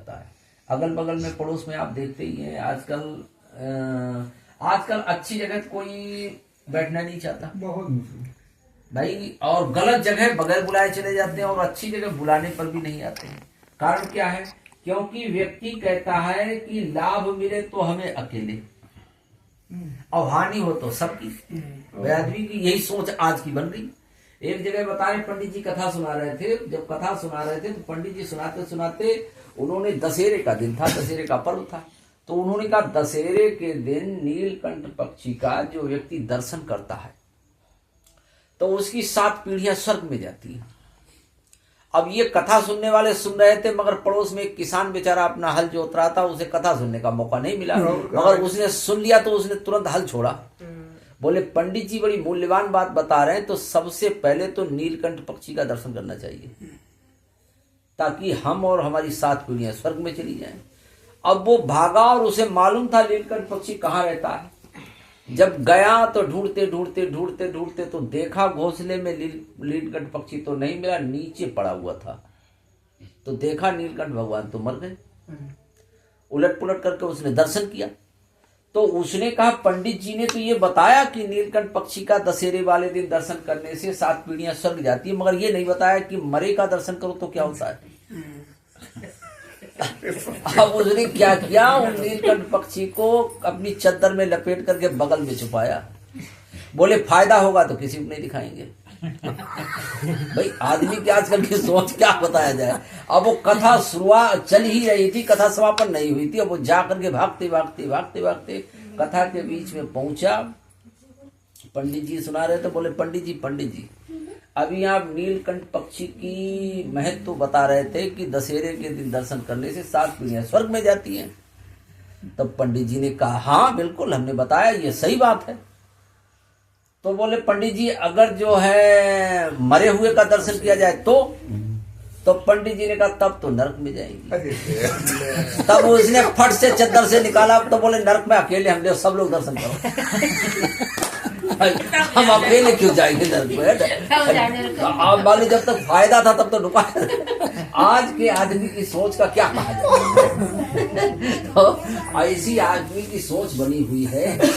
जाता है। अगल बगल में पड़ोस में आप देखते ही हैं आजकल अच्छी जगह कोई बैठना नहीं चाहता, बहुत मुश्किल भाई, और गलत जगह बगैर बुलाए चले जाते हैं, और अच्छी जगह बुलाने पर भी नहीं आते हैं। कारण क्या है? क्योंकि व्यक्ति कहता है कि लाभ मिले तो हमें अकेले और हानि हो तो सबकी। आदमी की यही सोच आज की बन रही। एक जगह बता रहे, पंडित जी कथा सुना रहे थे। जब कथा सुना रहे थे तो पंडित जी सुनाते सुनाते उन्होंने, दशहरे का दिन था, दशहरे का पर्व था, तो उन्होंने कहा दशहरे के दिन नीलकंठ पक्षी का जो व्यक्ति दर्शन करता है तो उसकी 7 पीढ़ियां स्वर्ग में जाती हैं। अब ये कथा सुनने वाले सुन रहे थे, मगर पड़ोस में एक किसान बेचारा अपना हल जोत रहा था, उसे कथा सुनने का मौका नहीं मिला, मगर उसने सुन लिया तो उसने तुरंत हल छोड़ा। बोले पंडित जी बड़ी मूल्यवान बात बता रहे हैं, तो सबसे पहले तो नीलकंठ पक्षी का दर्शन करना चाहिए ताकि हम और हमारी 7 पीढ़ियां स्वर्ग में चली जाएं। अब वो भागा और उसे मालूम था नीलकंठ पक्षी कहाँ रहता है। जब गया तो ढूंढते ढूंढते ढूंढते ढूंढते तो देखा घोंसले में नीलकंठ पक्षी तो नहीं मिला, नीचे पड़ा हुआ था। तो देखा नीलकंठ भगवान तो मर गए। उलट पुलट करके उसने दर्शन किया तो उसने कहा पंडित जी ने तो ये बताया कि नीलकंठ पक्षी का दशहरे वाले दिन दर्शन करने से 7 पीढ़ियां स्वर्ग जाती है, मगर ये नहीं बताया कि मरे का दर्शन करो तो क्या होता है। अब उसने क्या किया, उन नीलकंठ पक्षी को अपनी चद्दर में लपेट करके बगल में छुपाया। बोले फायदा होगा तो किसी को नहीं दिखाएंगे। भाई आदमी की आजकल की सोच क्या बताया जाए। अब वो कथा शुरुआत चल ही रही थी, कथा समापन नहीं हुई थी। अब वो जा करके भागते भागते भागते भागते कथा के बीच में पहुंचा। पंडित जी सुना रहे थे, बोले पंडित जी अभी आप नीलकंठ पक्षी की महत्व तो बता रहे थे कि दशहरे के दिन दर्शन करने से 7 पीढ़ियां स्वर्ग में जाती हैं। तब पंडित जी ने कहा हाँ बिल्कुल हमने बताया, ये सही बात है। तो बोले पंडित जी अगर जो है मरे हुए का दर्शन किया जाए तो पंडित जी ने कहा तब तो नरक में जाएंगे। तब उसने फट से चद्दर से निकाला, तो बोले नरक में अकेले हम सब लोग दर्शन करो। हम अकेले क्यों जाएंगे नरक में? आप मानो जब तक फायदा था तब तो रुका। आज के आदमी की सोच का क्या कहा जाए। तो ऐसी आदमी की सोच बनी हुई है।